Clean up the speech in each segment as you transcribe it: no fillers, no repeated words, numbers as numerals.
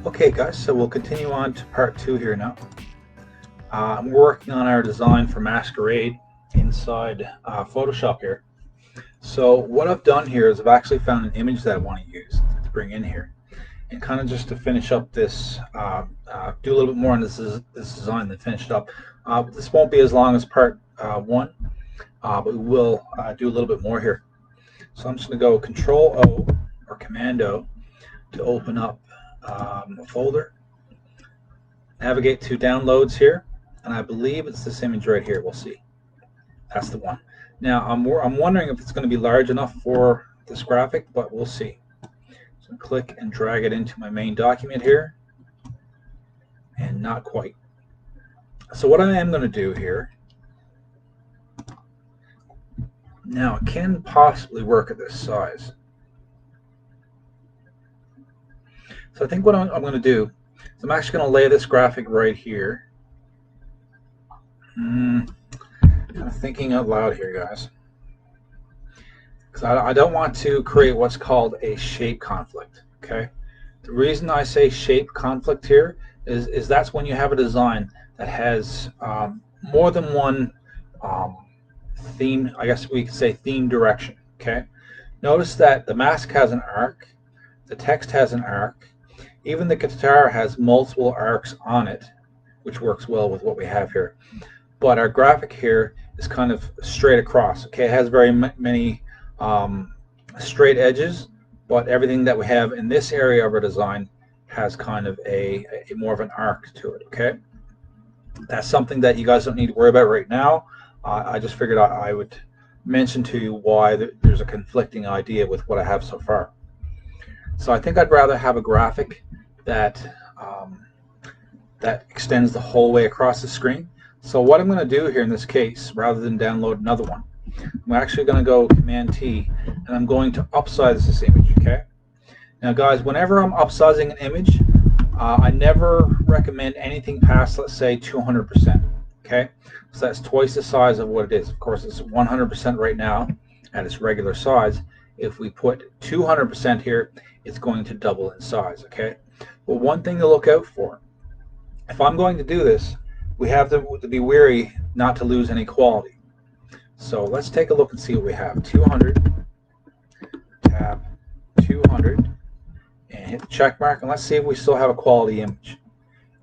Okay guys, so we'll continue on to part 2 here now. We're working on our design for Masquerade inside Photoshop here. So what I've done here is I've actually found an image that I want to use to bring in here. And kind of just to finish up this, do a little bit more on this design, then finish it up. This won't be as long as part 1, but we will do a little bit more here. So I'm just going to go Control O or Command O to open up a folder. Navigate to downloads here, and I believe it's this image right here. We'll see. That's the one. Now I'm wondering if it's going to be large enough for this graphic, but we'll see. So click and drag it into my main document here, and not quite. So what I am going to do here, now it can possibly work at this size. So I think what I'm going to do is I'm actually going to lay this graphic right here. Kind of thinking out loud here, guys, because I don't want to create what's called a shape conflict. Okay, the reason I say shape conflict here is that's when you have a design that has more than one theme. I guess we could say theme direction. Okay, notice that the mask has an arc, the text has an arc, even the guitar has multiple arcs on it, which works well with what we have here. But our graphic here is kind of straight across. Okay, it has very many straight edges, but everything that we have in this area of our design has kind of a more of an arc to it. Okay, that's something that you guys don't need to worry about right now. I just figured I would mention to you why there's a conflicting idea with what I have so far. So I think I'd rather have a graphic that that extends the whole way across the screen. So what I'm going to do here in this case, rather than download another one, I'm actually going to go Command T, and I'm going to upsize this image. Okay. Now, guys, whenever I'm upsizing an image, I never recommend anything past, let's say, 200%. Okay. So that's twice the size of what it is. Of course, it's 100% right now at its regular size. If we put 200% here, it's going to double in size. Okay. Well, one thing to look out for, if I'm going to do this, we have to be wary not to lose any quality. So let's take a look and see what we have. 200, tab 200, and hit the check mark, and let's see if we still have a quality image.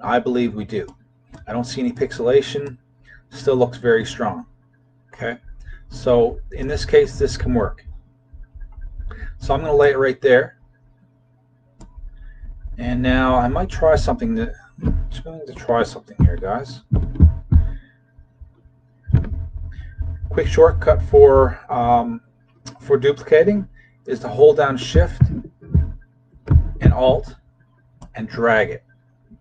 I believe we do. I don't see any pixelation. Still looks very strong. Okay, so in this case, this can work. So I'm going to lay it right there. And now I might try something that I'm just going to try something here, guys. Quick shortcut for duplicating is to hold down Shift and Alt and drag it,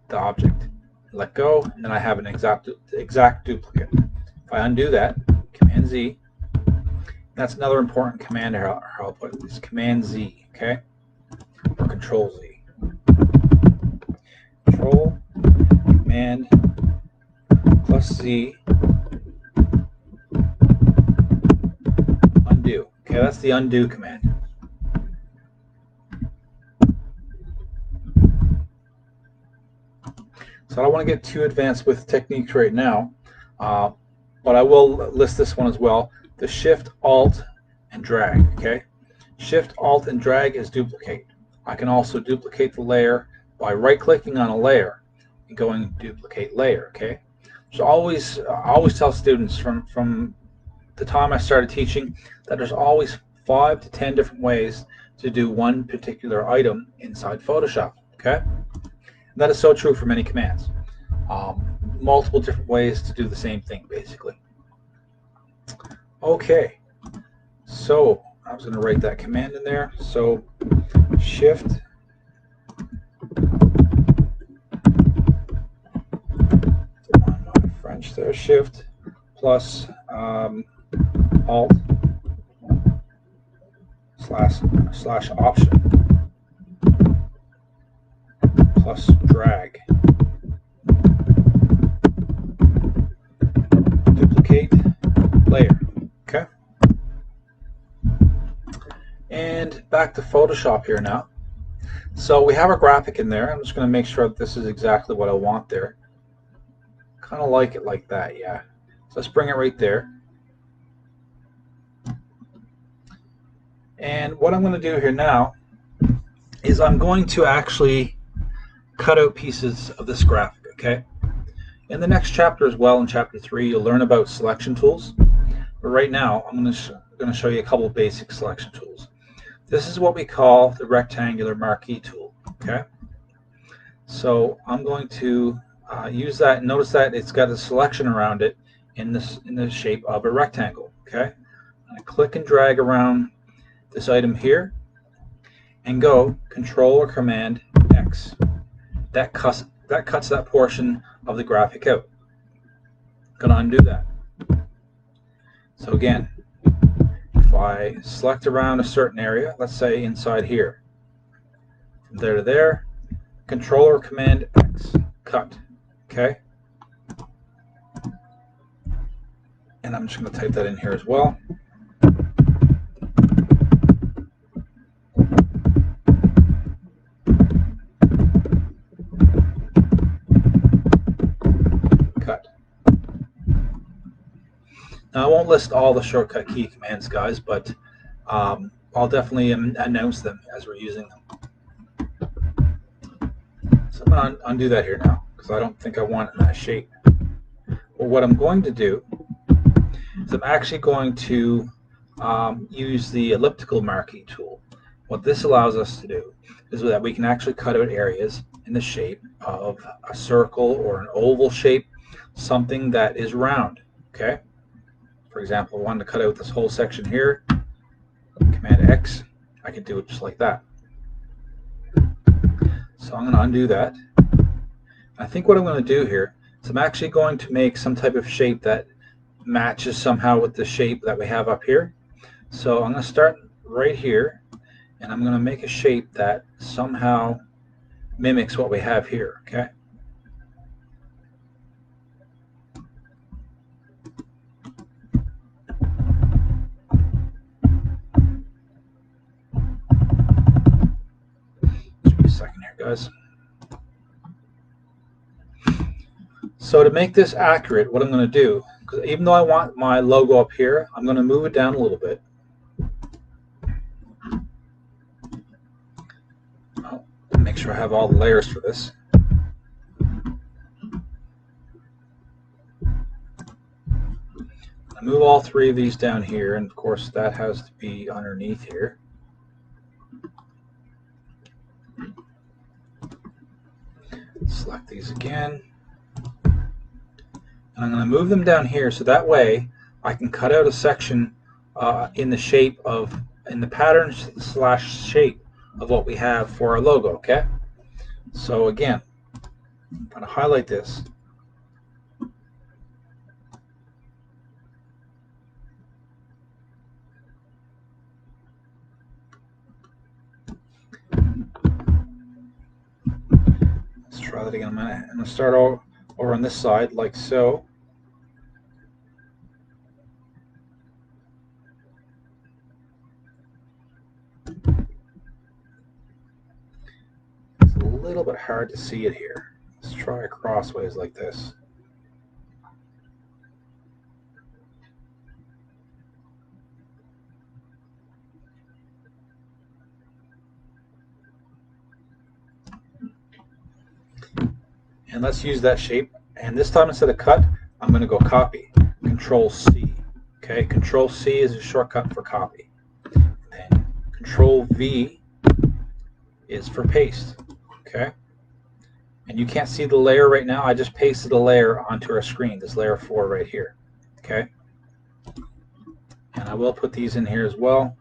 the object. Let go, and then I have an exact duplicate. If I undo that, Command Z. That's another important command here. I'll put this Command Z, okay, or Control Z. Control, Command, plus Z, undo. Okay, that's the undo command. So I don't want to get too advanced with techniques right now, but I will list this one as well. The Shift, Alt, and drag. Okay, Shift, Alt, and drag is duplicate. I can also duplicate the layer by right-clicking on a layer and going duplicate layer. Okay, so I always tell students from the time I started teaching that there's always 5 to 10 different ways to do one particular item inside Photoshop. Okay, and that is so true for many commands. Multiple different ways to do the same thing, basically. Okay, so I was going to write that command in there. So Shift, French there, Shift plus Alt slash Option plus drag. Duplicate layer. Okay. And back to Photoshop here now. So we have our graphic in there. I'm just going to make sure that this is exactly what I want there. Kind of like it like that, yeah. So let's bring it right there. And what I'm going to do here now is I'm going to actually cut out pieces of this graphic, okay? In the next chapter as well, in chapter 3, you'll learn about selection tools. But right now, I'm going to show you a couple of basic selection tools. This is what we call the rectangular marquee tool, okay? So I'm going to use that. Notice that it's got a selection around it in the shape of a rectangle, okay? I'm going to click and drag around this item here and go Control or Command X. That cuts that portion of the graphic out. I'm going to undo that. So again, if I select around a certain area, let's say inside here, from there to there, Control or Command X, cut, okay? And I'm just going to type that in here as well. Now, I won't list all the shortcut key commands, guys, but I'll definitely announce them as we're using them. So I'm going to undo that here now because I don't think I want it in that shape. Well, what I'm going to do is I'm actually going to use the elliptical marquee tool. What this allows us to do is that we can actually cut out areas in the shape of a circle or an oval shape, something that is round, okay? For example, I wanted to cut out this whole section here, Command X, I could do it just like that. So I'm going to undo that. I think what I'm going to do here is I'm actually going to make some type of shape that matches somehow with the shape that we have up here. So I'm going to start right here, and I'm going to make a shape that somehow mimics what we have here, okay? Guys. So to make this accurate, what I'm going to do, because even though I want my logo up here, I'm going to move it down a little bit. Make sure I have all the layers for this. I move all three of these down here, and of course that has to be underneath here. Select these again, and I'm going to move them down here so that way I can cut out a section in the pattern / shape of what we have for our logo, okay? So again, I'm going to highlight this. Try that again a minute. I'm going to start over on this side like so. It's a little bit hard to see it here. Let's try crossways like this. And let's use that shape. And this time, instead of cut, I'm going to go copy. Control C. Okay, Control C is a shortcut for copy. And Control V is for paste. Okay. And you can't see the layer right now. I just pasted a layer onto our screen. This layer 4 right here. Okay. And I will put these in here as well.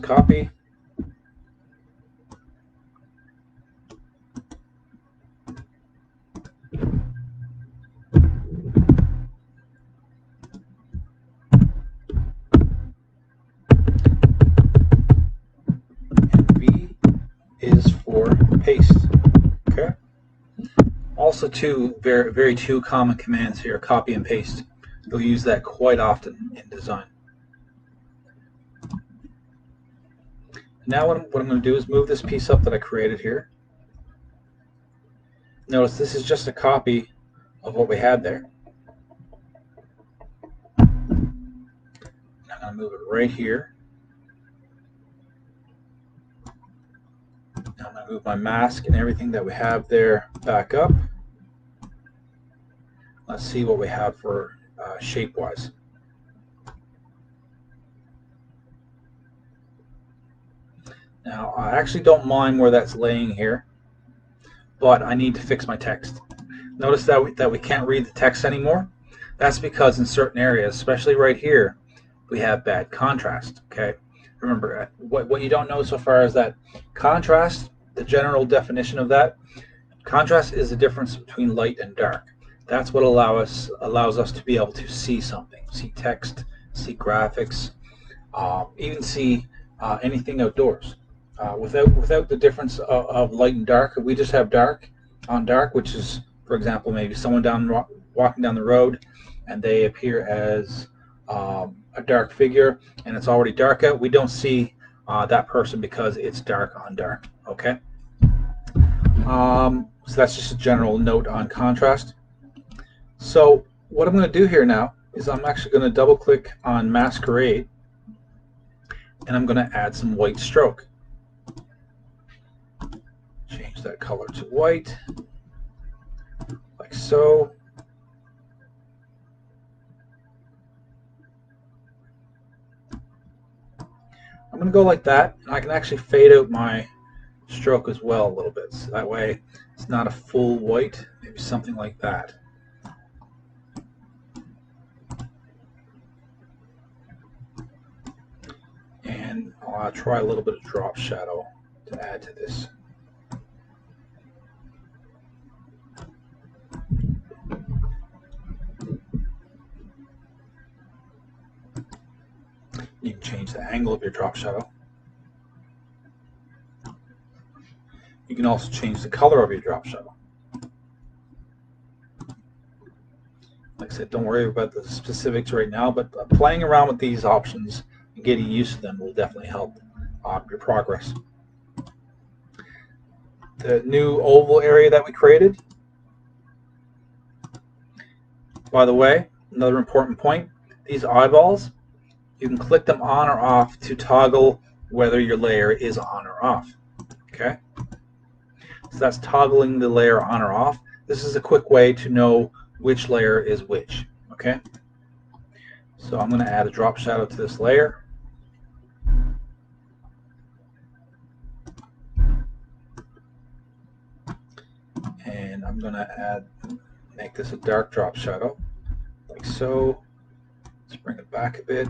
Copy. And V is for also two very two common commands here, copy and paste. You'll use that quite often in design. Now what I'm going to do is move this piece up that I created here. Notice this is just a copy of what we had there. I'm going to move it right here. Now I'm going to move my mask and everything that we have there back up. Let's see what we have for shape-wise. Now I actually don't mind where that's laying here, but I need to fix my text. Notice that we can't read the text anymore. That's because in certain areas, especially right here, we have bad contrast. Okay, remember what you don't know so far is that contrast, the general definition of that, contrast is the difference between light and dark. That's what allows us to be able to see something, see text, see graphics, even see anything outdoors. Without the difference of light and dark, if we just have dark on dark, which is, for example, maybe someone walking down the road and they appear as a dark figure and it's already dark out, we don't see that person because it's dark on dark. Okay, so that's just a general note on contrast. So what I'm going to do here now is I'm actually going to double click on Masquerade and I'm going to add some white stroke. Change that color to white, like so. I'm going to go like that, and I can actually fade out my stroke as well a little bit, so that way it's not a full white, maybe something like that. And I'll try a little bit of drop shadow to add to this. You can change the angle of your drop shadow. You can also change the color of your drop shadow. Like I said, don't worry about the specifics right now, but playing around with these options and getting used to them will definitely help your progress. The new oval area that we created, by the way, another important point, these eyeballs, you can click them on or off to toggle whether your layer is on or off. Okay, so that's toggling the layer on or off. This is a quick way to know which layer is which. Okay, so I'm going to add a drop shadow to this layer. And I'm going to make this a dark drop shadow, like so. Let's bring it back a bit.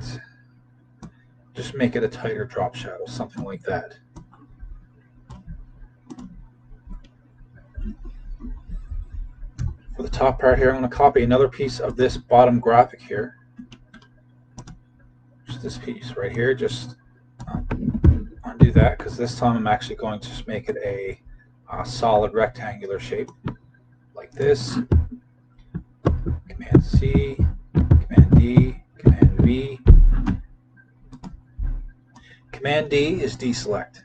Just make it a tighter drop shadow, something like that. For the top part here, I'm going to copy another piece of this bottom graphic here. Just this piece right here. Just undo that, because this time I'm actually going to just make it a solid rectangular shape, like this. Command C, Command D, Command V. Command D is deselect.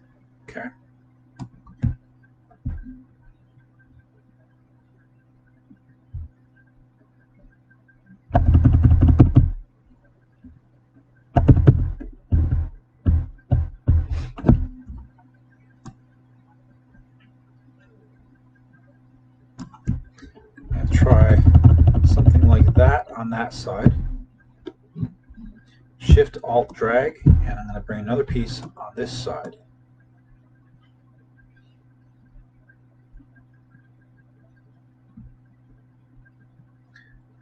Okay. I'll try something like that on that side. Shift Alt drag, and I'm going to bring another piece on this side.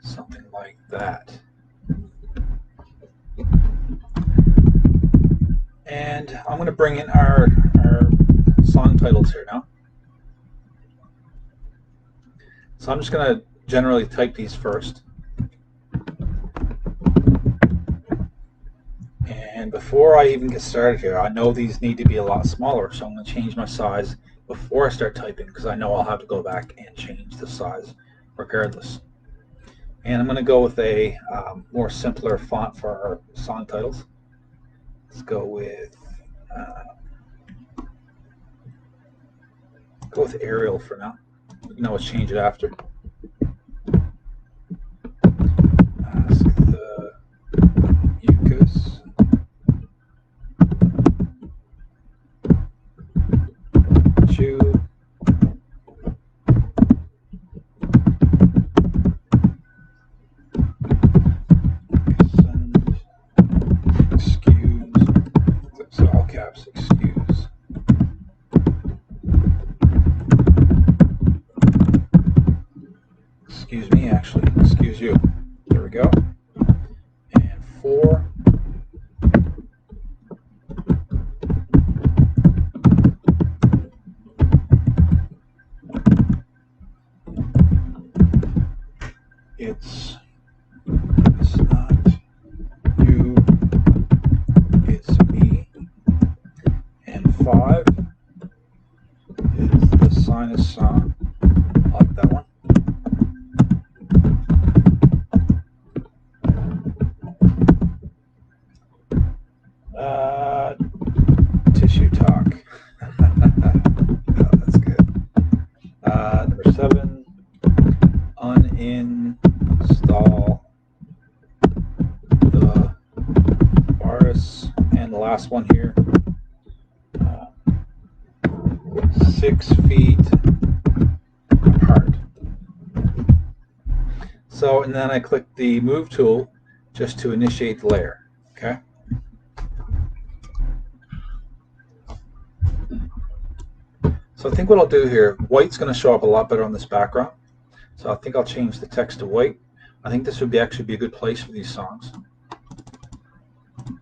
Something like that. And I'm going to bring in our song titles here now. So I'm just going to generally type these first. And before I even get started here, I know these need to be a lot smaller, so I'm going to change my size before I start typing, because I know I'll have to go back and change the size regardless. And I'm going to go with a more simpler font for our song titles. Let's go with Arial for now. We can always change it after. Ask the mucus. Chew. Send. Excuse. That's all caps. Excuse. Excuse me, actually. Excuse you. There we go. And 4. It's not you, it's me. And 5 is the sinus song. I like that one. Tissue talk. Oh, that's good. Number 7, uninstall the virus. And the last one here, 6 feet apart. So, and then I click the move tool just to initiate the layer. Okay. So I think what I'll do here, white's going to show up a lot better on this background. So I think I'll change the text to white. I think this would actually be a good place for these songs. And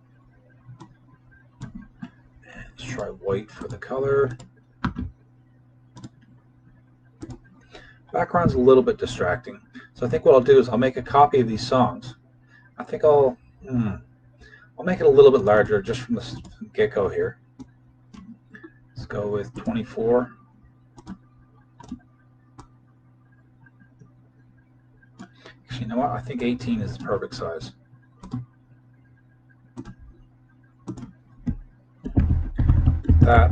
let's try white for the color. Background's a little bit distracting. So I think what I'll do is I'll make a copy of these songs. I think I'll make it a little bit larger just from the get-go here. Let's go with 24. Actually, you know what? I think 18 is the perfect size. Like that.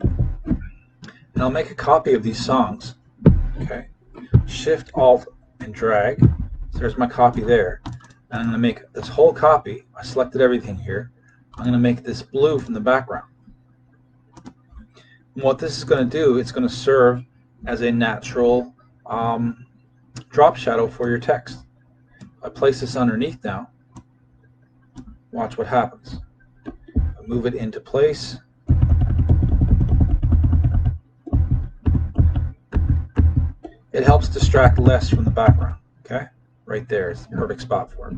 And I'll make a copy of these songs. Okay. Shift, Alt, and drag. So there's my copy there. And I'm going to make this whole copy. I selected everything here. I'm going to make this blue from the background. And what this is going to do, it's going to serve as a natural drop shadow for your text. I place this underneath now. Watch what happens. I move it into place. It helps distract less from the background. Okay, right there is the perfect spot for it.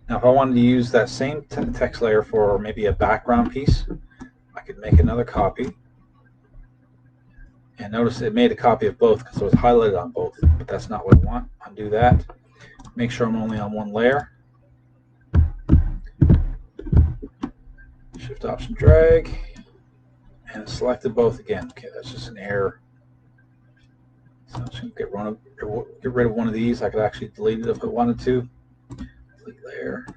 Now, if I wanted to use that same text layer for maybe a background piece, I could make another copy. And notice it made a copy of both because it was highlighted on both, but that's not what I want. Undo that. Make sure I'm only on one layer. Shift, Option, drag, and it selected both again. Okay, that's just an error. So I'm just going to get rid of one of these. I could actually delete it if I wanted to. Delete layer.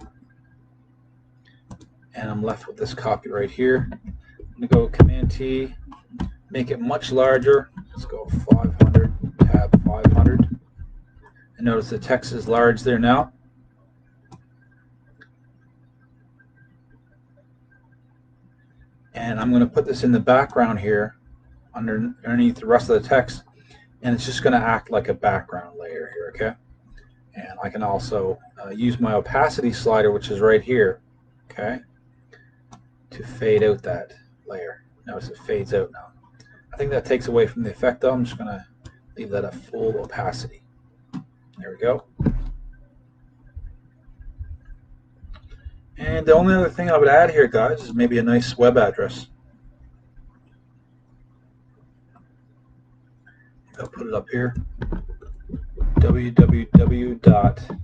And I'm left with this copy right here. I'm going to go Command T, make it much larger. Let's go 500, tab 500. And notice the text is large there now. And I'm going to put this in the background here underneath the rest of the text. And it's just going to act like a background layer here, okay? And I can also use my opacity slider, which is right here, okay, to fade out that layer. Notice it fades out now. I think that takes away from the effect though. I'm just going to leave that at full opacity. There we go. And the only other thing I would add here, guys, is maybe a nice web address. I'll put it up here. www.masculine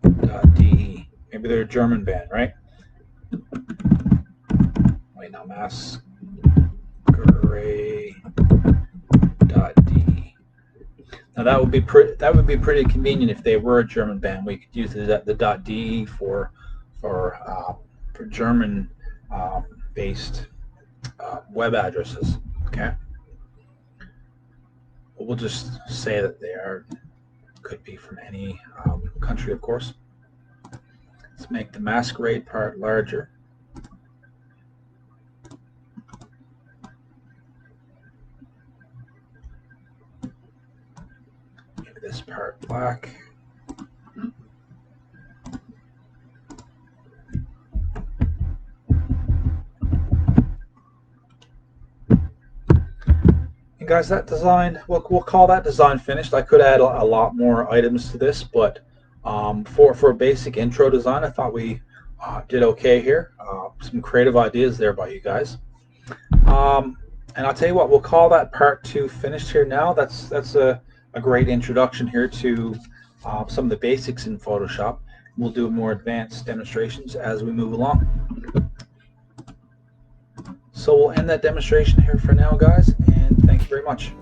masquerade.de. Maybe they're a German band, right? Wait, no, masquerade.de. Now that would be pretty convenient if they were a German band. We could use the .de for German based web addresses. Okay, but we'll just say that they could be from any country, of course. Let's make the masquerade part larger. Make this part black. And guys, that design, we'll call that design finished. I could add a lot more items to this, but for a basic intro design, I thought we did okay here. Some creative ideas there by you guys. And I'll tell you what, we'll call that part 2 finished here now. That's a great introduction here to some of the basics in Photoshop. We'll do more advanced demonstrations as we move along. So we'll end that demonstration here for now, guys, and thank you very much.